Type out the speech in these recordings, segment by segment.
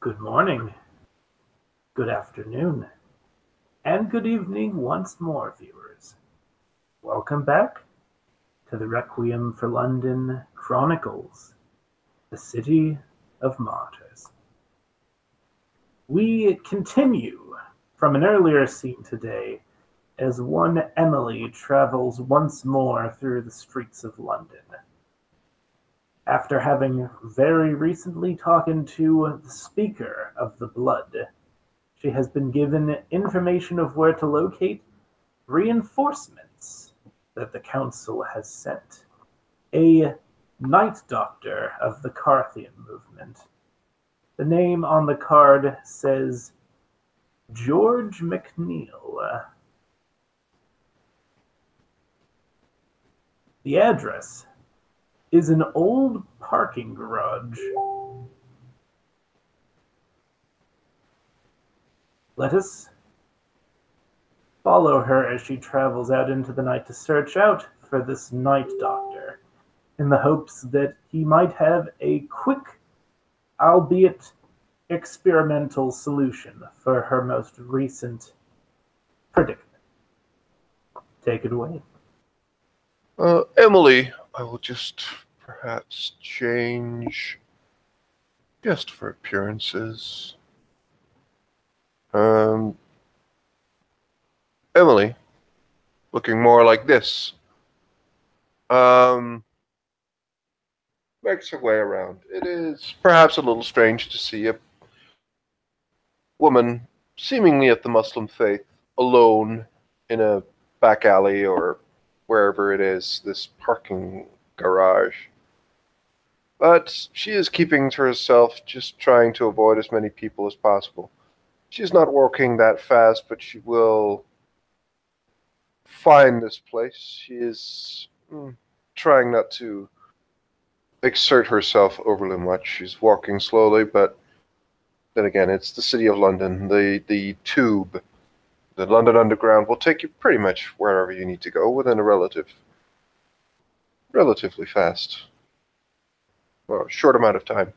Good morning, good afternoon, and good evening once more, viewers. Welcome back to the Requiem for London Chronicles, the City of Martyrs. We continue from an earlier scene today as one Emily travels once more through the streets of London. After having very recently talked to the Speaker of the Blood, she has been given information of where to locate reinforcements that the Council has sent. A Night Doctor of the Carthian movement. The name on the card says George McNeil. The address is an old parking garage. Let us follow her as she travels out into the night to search out for this Night Doctor, in the hopes that he might have a quick, albeit experimental solution for her most recent predicament. Take it away. Emily, I will just perhaps change just for appearances. Emily, looking more like this. Makes her way around. It is perhaps a little strange to see a woman, seemingly of the Muslim faith, alone in a back alley or wherever it is, this parking garage. But she is keeping to herself, just trying to avoid as many people as possible. She's not walking that fast, but she will find this place. She is trying not to exert herself overly much. She's walking slowly, but then again, it's the City of London. The tube, the London Underground, will take you pretty much wherever you need to go within a relatively fast, well, short amount of time.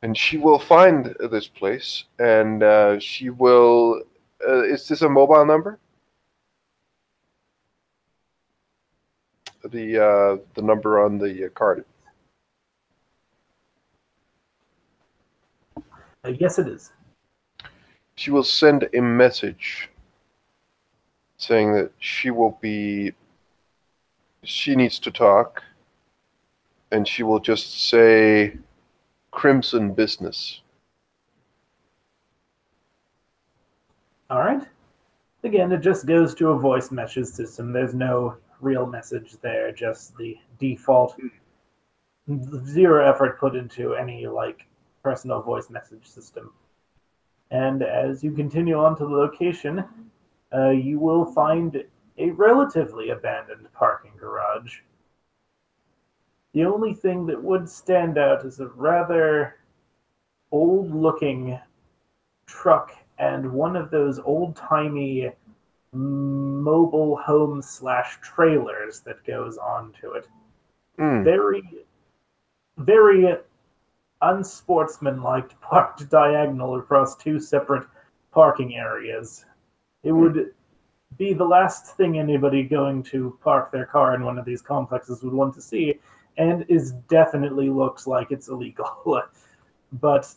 And she will find this place, and she will... is this a mobile number? The number on the card. Yes, it is. She will send a message saying that she needs to talk, and she will just say Crimson Business. All right. Again, it just goes to a voice message system. There's no real message there, just the default. Zero effort put into any, personal voice message system. And as you continue on to the location, you will find a relatively abandoned parking garage. The only thing that would stand out is a rather old-looking truck and one of those old-timey mobile home / trailers that goes onto it. Very, very unsportsmanlike, parked diagonal across two separate parking areas. It would be the last thing anybody going to park their car in one of these complexes would want to see, and definitely looks like it's illegal. But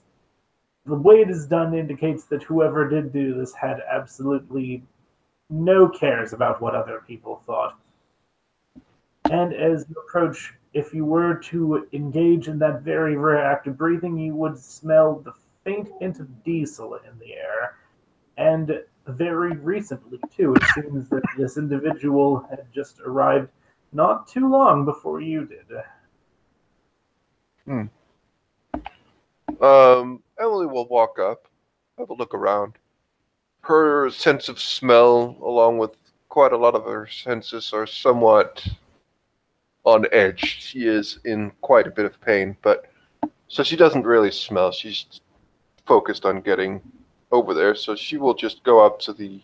the way it is done indicates that whoever did do this had absolutely no cares about what other people thought. And as you approach, if you were to engage in that very, very active breathing, you would smell the faint hint of diesel in the air. And very recently, too, it seems that this individual had just arrived not too long before you did. Emily will walk up, have a look around. Her sense of smell, along with quite a lot of her senses, are somewhat on edge. She is in quite a bit of pain, so she doesn't really smell. She's focused on getting over there, so she will just go up to the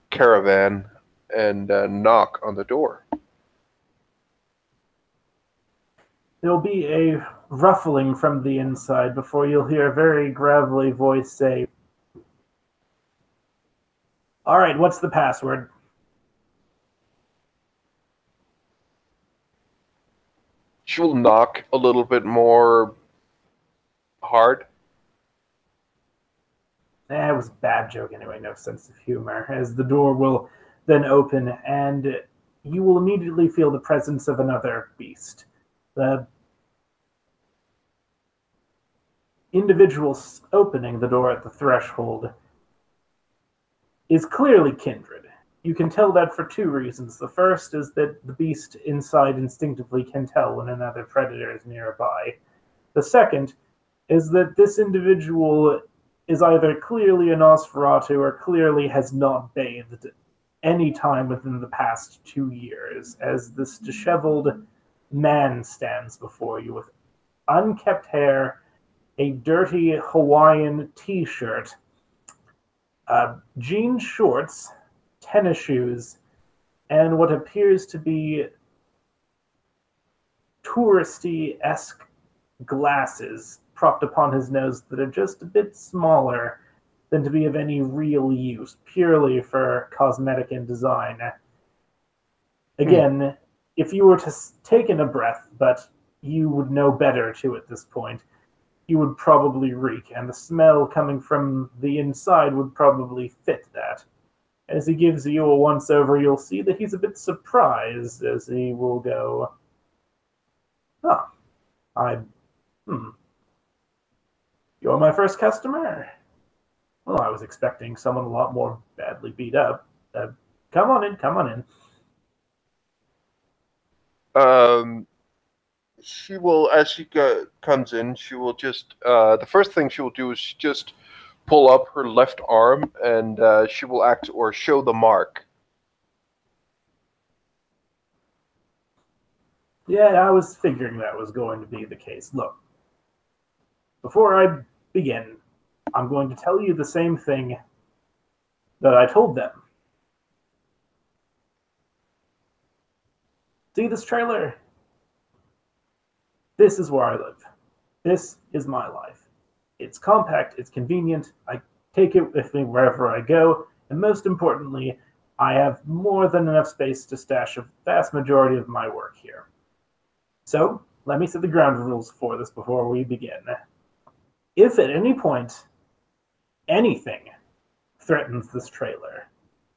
caravan and knock on the door. There'll be a ruffling from the inside before you'll hear a very gravelly voice say, "All right, what's the password?" She'll knock a little bit more hard. It was a bad joke anyway, no sense of humor, as the door will then open and you will immediately feel the presence of another beast. The individual opening the door at the threshold is clearly kindred. You can tell that for two reasons. The first is that the beast inside instinctively can tell when another predator is nearby. The second is that this individual is either clearly a Nosferatu or clearly has not bathed any time within the past 2 years, as this disheveled man stands before you with unkempt hair, a dirty Hawaiian t-shirt, jean shorts, tennis shoes, and what appears to be touristy-esque glasses propped upon his nose that are just a bit smaller than to be of any real use, purely for cosmetic and design. Again, if you were to take in a breath, but you would know better too at this point, you would probably reek, and the smell coming from the inside would probably fit that. As he gives you a once-over, you'll see that he's a bit surprised as he will go, "Oh, you're my first customer? Well, I was expecting someone a lot more badly beat up. Come on in, come on in." She will, as she comes in, she will just, the first thing she will do is just pull up her left arm and she will act or show the mark. Yeah, I was figuring that was going to be the case. Look, before I begin, I'm going to tell you the same thing that I told them. See this trailer? This is where I live. This is my life. It's compact, it's convenient, I take it with me wherever I go, and most importantly, I have more than enough space to stash a vast majority of my work here. So, let me set the ground rules for this before we begin. If at any point anything threatens this trailer,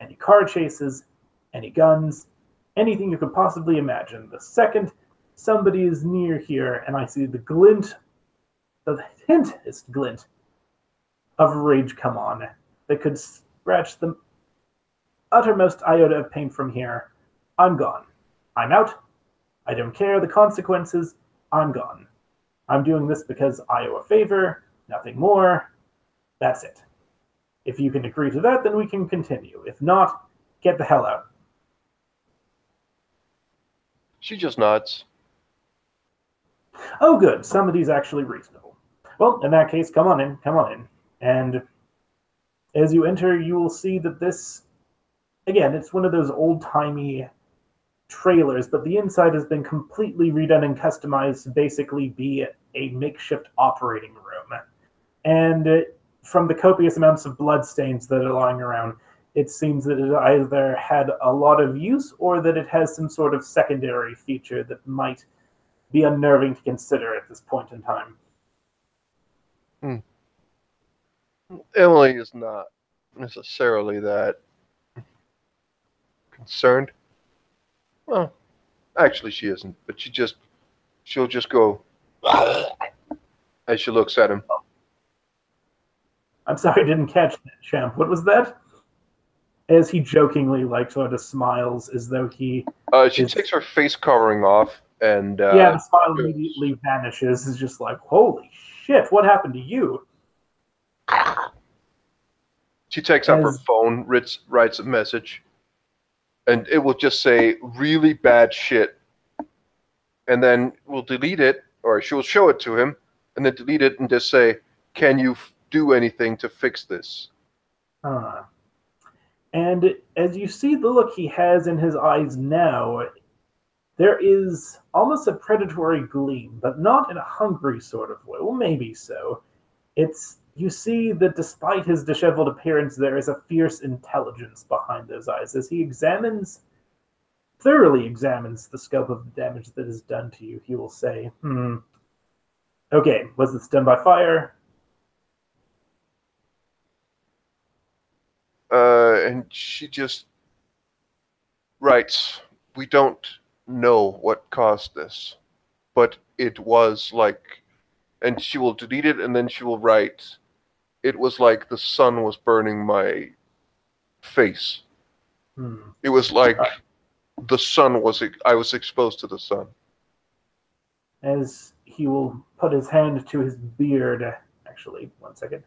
any car chases, any guns, anything you could possibly imagine, the second somebody is near here and I see the glint, the hintest glint of rage come on that could scratch the uttermost iota of pain from here, I'm gone. I'm out. I don't care the consequences. I'm gone. I'm doing this because I owe a favor, nothing more. That's it. If you can agree to that, then we can continue. If not, get the hell out. She just nods. Oh, good. Somebody's actually reasonable. Well, in that case, come on in, come on in. And as you enter, you will see that this, again, it's one of those old-timey trailers, but the inside has been completely redone and customized to basically be a makeshift operating room. And from the copious amounts of bloodstains that are lying around, it seems that it either had a lot of use or that it has some sort of secondary feature that might be unnerving to consider at this point in time. Emily is not necessarily that concerned. Well, actually she isn't, but she'll just go as she looks at him. I'm sorry, I didn't catch that, champ. What was that? As he jokingly, sort of smiles as though he... She takes her face covering off, and... yeah, the smile immediately vanishes. It's just like, holy shit, what happened to you? She takes up her phone, writes a message, and it will just say, really bad shit. And then we'll delete it, or she'll show it to him, and then delete it and just say, can you do anything to fix this? And as you see the look he has in his eyes now, There is almost a predatory gleam, but not in a hungry sort of way. Well, maybe so. It's you see that despite his disheveled appearance, there is a fierce intelligence behind those eyes as he thoroughly examines the scope of the damage that is done to you. He will say, okay, was this done by fire? And she just writes, "We don't know what caused this, but it was like," and she will delete it, and then she will write, "It was like the sun was burning my face. It was like the sun was, I was exposed to the sun." As he will put his hand to his beard. Actually, one second.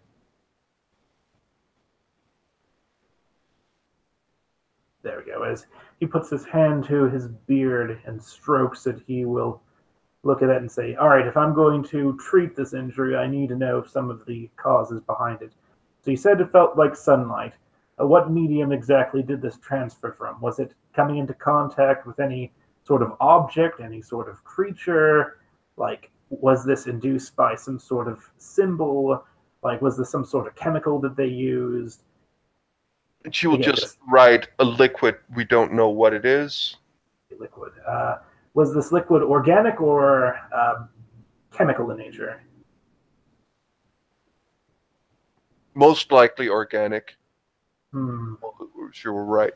There we go. As he puts his hand to his beard and strokes it, he will look at it and say, all right, if I'm going to treat this injury, I need to know some of the causes behind it. So you said it felt like sunlight. What medium exactly did this transfer from? Was it coming into contact with any sort of object, any sort of creature? Like, was this induced by some sort of symbol? Like, was this some sort of chemical that they used? And she will Again, just write a liquid, we don't know what it is. Liquid. Was this liquid organic or chemical in nature? Most likely organic. Hmm. She will write.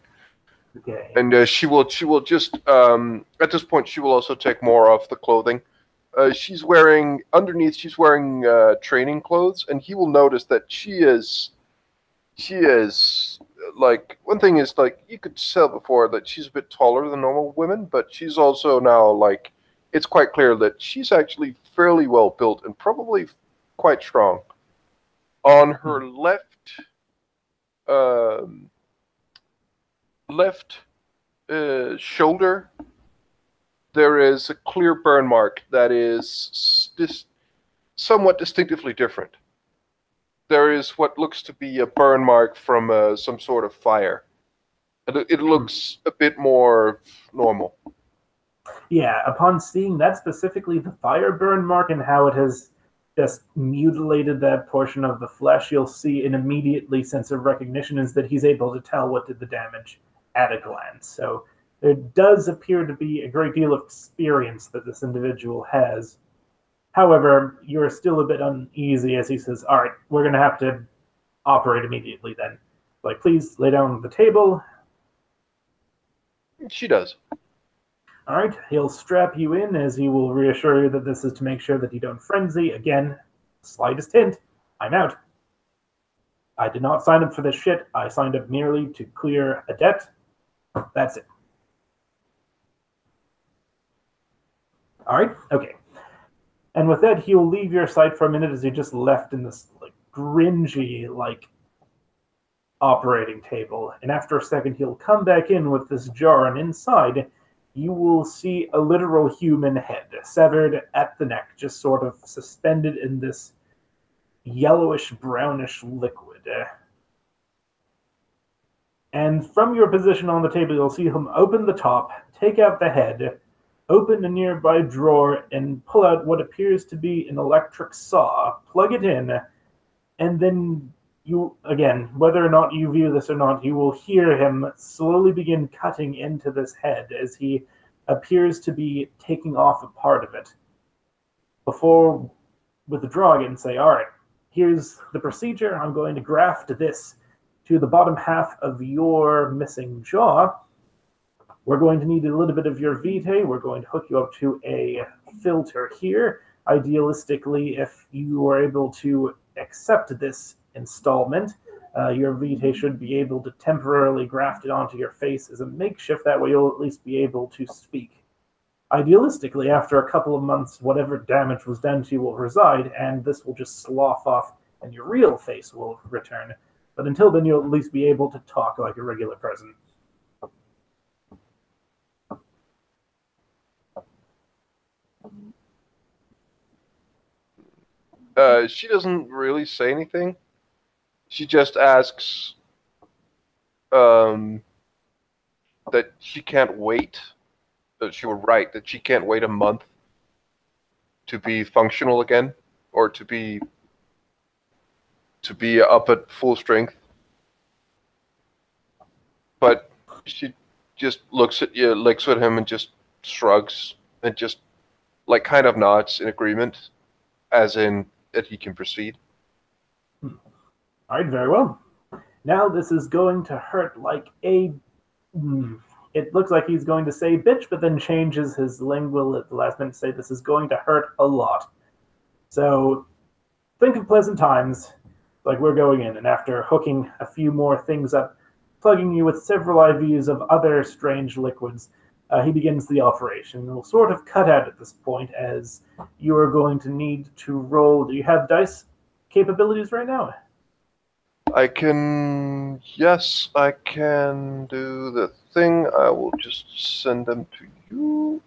Okay. And she will just at this point she will also take more off the clothing. She's wearing underneath. She's wearing training clothes, and he will notice that she is like, one thing is, like, you could tell before that she's a bit taller than normal women, but she's also now, like, it's quite clear that she's actually fairly well built and probably quite strong. On her left shoulder, there is a clear burn mark that is somewhat distinctively different. There is what looks to be a burn mark from some sort of fire. It looks a bit more normal. Yeah, upon seeing that, specifically the fire burn mark and how it has just mutilated that portion of the flesh, you'll see an immediately sense of recognition is that he's able to tell what did the damage at a glance. So there does appear to be a great deal of experience that this individual has. However, you're still a bit uneasy as he says, all right, we're going to have to operate immediately then. Like, please lay down on the table. She does. All right, he'll strap you in as he will reassure you that this is to make sure that you don't frenzy. Again, slightest hint, I'm out. I did not sign up for this shit. I signed up merely to clear a debt. That's it. All right, okay. And with that, he'll leave your sight for a minute as he just left in this like gringy, like operating table. And after a second, he'll come back in with this jar, and inside you will see a literal human head, severed at the neck, just sort of suspended in this yellowish brownish liquid. And from your position on the table, you'll see him open the top, take out the head, open a nearby drawer, and pull out what appears to be an electric saw, plug it in, and then you, again, whether or not you view this or not, you will hear him slowly begin cutting into this head as he appears to be taking off a part of it before withdrawing it and say, all right, here's the procedure. I'm going to graft this to the bottom half of your missing jaw. We're going to need a little bit of your vitae. We're going to hook you up to a filter here. Idealistically, if you are able to accept this installment, your vitae should be able to temporarily graft it onto your face as a makeshift. That way you'll at least be able to speak. Idealistically, after a couple of months, whatever damage was done to you will reside, and this will just slough off, and your real face will return. But until then, you'll at least be able to talk like a regular person. She doesn't really say anything. She just asks that she can't wait that she were right, that she can't wait a month to be functional again, or to be up at full strength. But she just looks at you, looks at him, and just shrugs, and just like kind of nods in agreement, as in that he can proceed. All right, very well. Now this is going to hurt like a... It looks like he's going to say bitch, but then changes his lingual at the last minute to say this is going to hurt a lot. So think of pleasant times, like we're going in, and after hooking a few more things up, plugging you with several IVs of other strange liquids, he begins the operation. We'll sort of cut out at this point, as you are going to need to roll... Do you have dice capabilities right now? Yes, I can do the thing. I will just send them to you.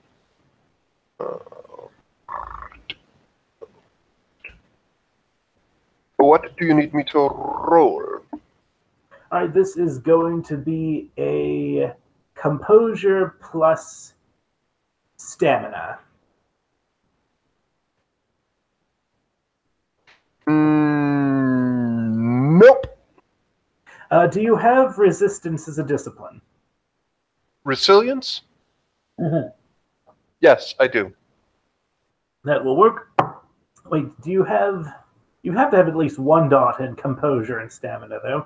What do you need me to roll? All right, this is going to be a composure plus stamina. Nope. Do you have resistance as a discipline? Resilience? Mm-hmm. Yes, I do. That will work. Wait, do you have... You have to have at least one dot in composure and stamina, though.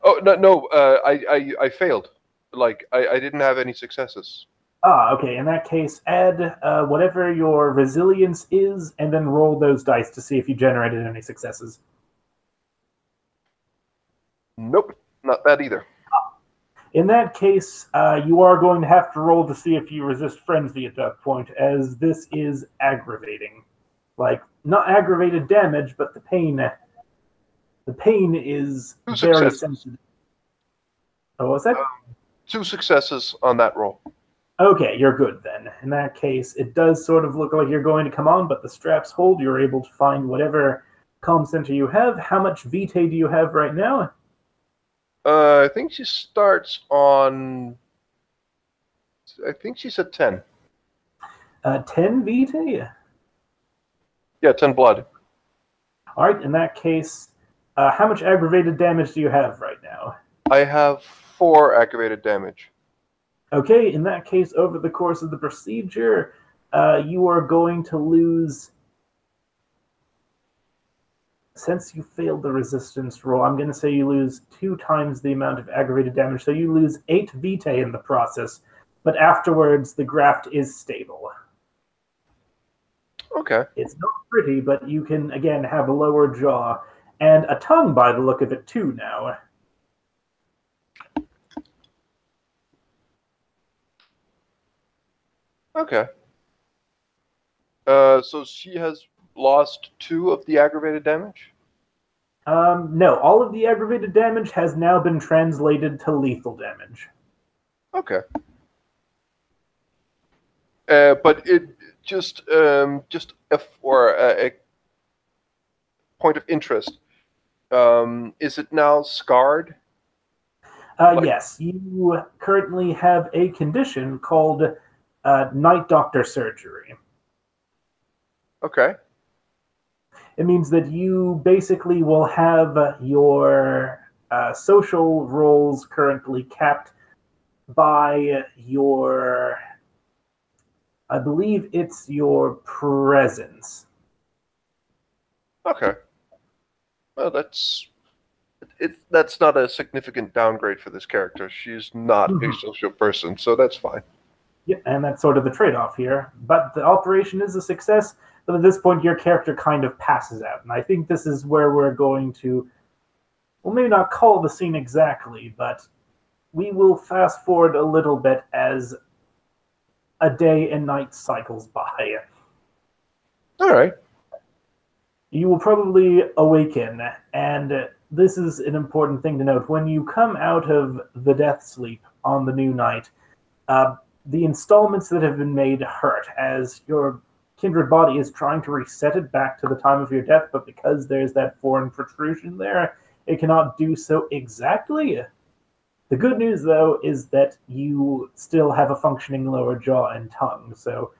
Oh, no, I failed. Like, I didn't have any successes. Ah, okay. In that case, add whatever your resilience is, and then roll those dice to see if you generated any successes. Nope, not that either. In that case, you are going to have to roll to see if you resist frenzy at that point, as this is aggravating. Like, not aggravated damage, but the pain is very sensitive. Oh, what's that? 2 successes on that roll. Okay, you're good then. In that case, it does sort of look like you're going to come on, but the straps hold. You're able to find whatever calm center you have. How much vitae do you have right now? I think she starts on... I think she's at 10. 10 vitae? Yeah, 10 blood. All right, in that case, how much aggravated damage do you have right now? I have 4 aggravated damage. Okay, in that case, over the course of the procedure, you are going to lose... Since you failed the resistance roll, I'm going to say you lose 2 times the amount of aggravated damage, so you lose 8 vitae in the process, but afterwards the graft is stable. Okay. It's not pretty, but you can, again, have a lower jaw, and a tongue by the look of it, too, now. Okay. So she has lost 2 of the aggravated damage? No, all of the aggravated damage has now been translated to lethal damage. Okay. But it just a point of interest. Is it now scarred? Yes, you currently have a condition called night doctor surgery. Okay. It means that you basically will have your social roles currently capped by your... I believe it's your presence. Okay. Well, that's not a significant downgrade for this character. She's not a social person, so that's fine. Yeah, and that's sort of the trade-off here. But the operation is a success, but at this point your character kind of passes out. And I think this is where we're going to, well, maybe not call the scene exactly, but we will fast forward a little bit as a day and night cycles by. All right. You will probably awaken, and this is an important thing to note. When you come out of the death sleep on the new night, the installments that have been made hurt, as your kindred body is trying to reset it back to the time of your death, but because there's that foreign protrusion there, it cannot do so exactly. The good news, though, is that you still have a functioning lower jaw and tongue. So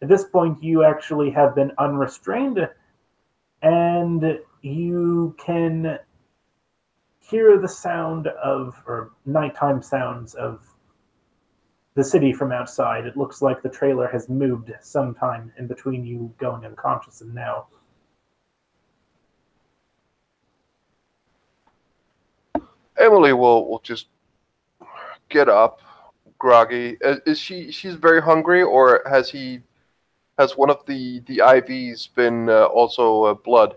at this point, you actually have been unrestrained, and you can hear the sound of, or nighttime sounds of, the city from outside. It looks like the trailer has moved sometime in between you going unconscious and now. Emily will just get up, groggy. Is she's very hungry, or has one of the IVs been also blood?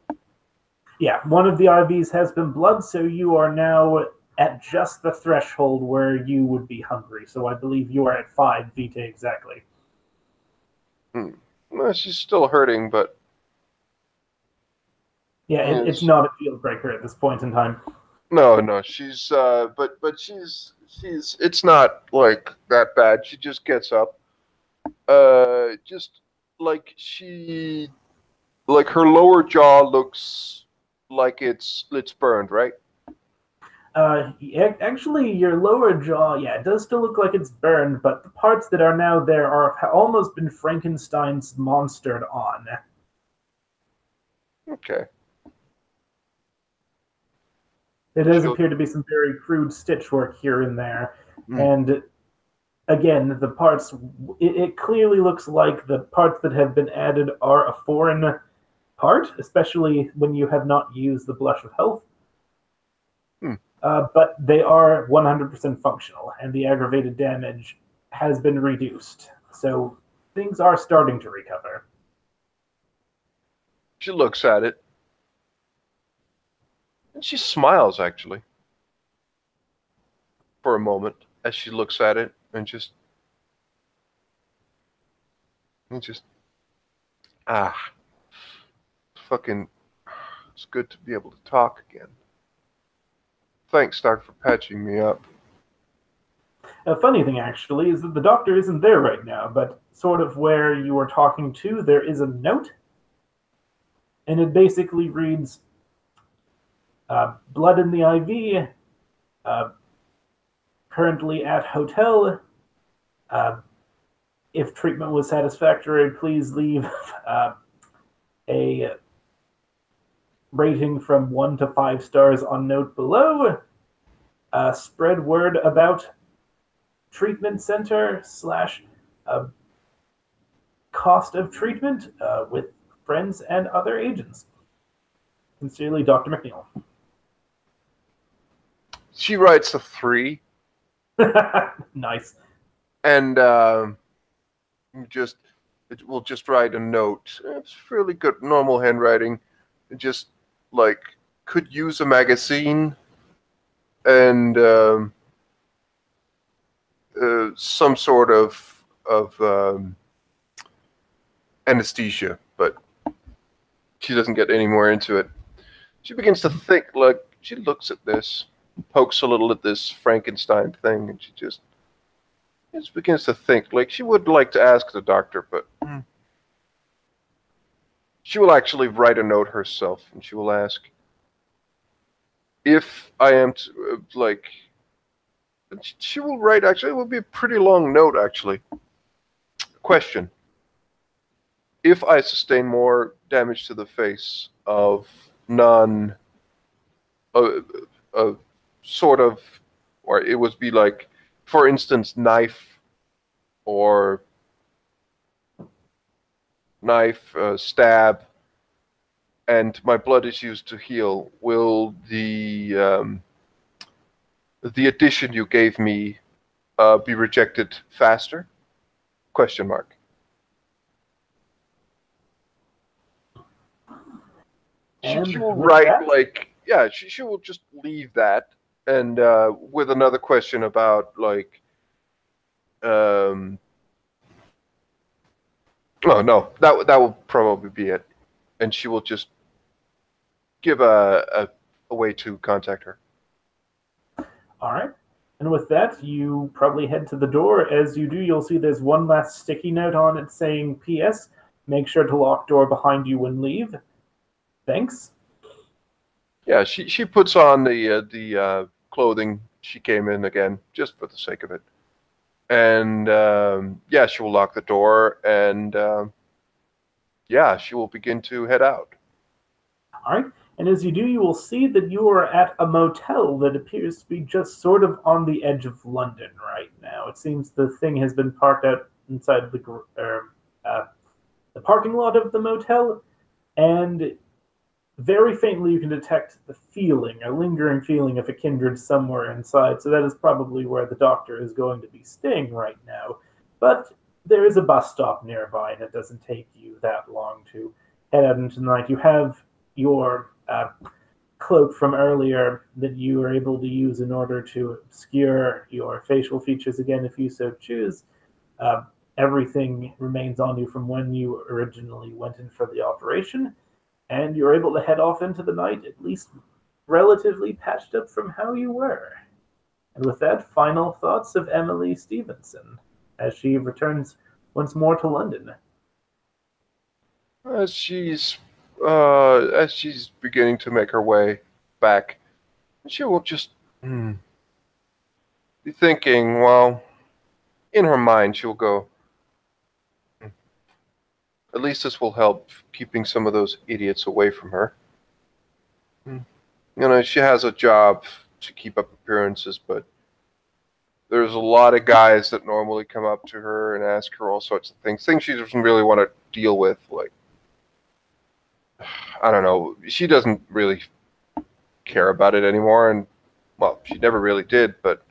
Yeah, one of the IVs has been blood, so you are now at just the threshold where you would be hungry. So I believe you are at 5 vitae exactly. Well, she's still hurting, but Yeah, it's not a deal breaker at this point in time. no, she's but she's it's not like that bad. She just gets up, just like like her lower jaw looks like it's burned, right? Actually, your lower jaw, yeah, it does still look like it's burned, but the parts that are now there have almost been Frankenstein's monstered on. Okay. There does appear to be some very crude stitch work here and there, and again, the parts, it clearly looks like the parts that have been added are a foreign part, especially when you have not used the Blush of Health. But they are 100% functional, and the aggravated damage has been reduced. So things are starting to recover. She looks at it, and she smiles, actually, for a moment, as she looks at it, and just, fucking, it's good to be able to talk again. Thanks, Doc, for patching me up. A funny thing, actually, is that the doctor isn't there right now, but sort of where you were talking to, there is a note, and it basically reads, blood in the IV, currently at hotel. If treatment was satisfactory, please leave a rating from 1 to 5 stars on note below. Spread word about treatment center / cost of treatment with friends and other agents. Sincerely, Dr. McNeil. She writes a 3. Nice. And we'll just write a note. It's fairly good, normal handwriting. Just like could use a magazine and some sort of anesthesia, but she doesn't get any more into it. She begins to think. Like she looks at this, pokes a little at this Frankenstein thing, and she just begins to think. Like she would like to ask the doctor, but she will actually write a note herself, and she will ask if I am to, like. She will write. Actually, it will be a pretty long note. Actually, question: if I sustain more damage to the face of sort of, or it would be like, for instance, knife, stab, and my blood is used to heal, will the addition you gave me be rejected faster? Question mark. She will write that? Like, yeah, she will just leave that, and with another question about like, oh no, that will probably be it, and she will just give a way to contact her. All right. And with that, you probably head to the door. As you do, you'll see there's one last sticky note on it saying, P.S. Make sure to lock door behind you when leave. Thanks. Yeah, she puts on the clothing she came in again, just for the sake of it. And yeah, she will lock the door, and yeah, she will begin to head out. All right. And as you do, you will see that you are at a motel that appears to be just sort of on the edge of London right now. It seems the thing has been parked out inside the parking lot of the motel, and very faintly you can detect the feeling, a lingering feeling of a kindred somewhere inside. So that is probably where the doctor is going to be staying right now. But there is a bus stop nearby, and it doesn't take you that long to head out into the night. You have your cloak from earlier that you were able to use in order to obscure your facial features again if you so choose. Uh, Everything remains on you from when you originally went in for the operation, and you're able to head off into the night, at least relatively patched up from how you were. And with that, final thoughts of Emily Stevenson as she returns once more to London. As she's beginning to make her way back, she will just be thinking, well, in her mind, she'll go, at least this will help keeping some of those idiots away from her. You know, she has a job to keep up appearances, but there's a lot of guys that normally come up to her and ask her all sorts of things she doesn't really want to deal with. Like, I don't know, she doesn't really care about it anymore, and, well, she never really did, but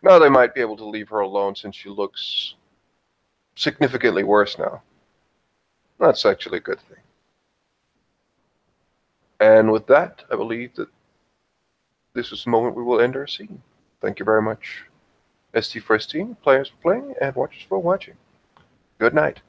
now they might be able to leave her alone since she looks significantly worse now. That's actually a good thing. And with that, I believe that this is the moment we will end our scene. Thank you very much, ST for ST, players for playing, and watchers for watching. Good night.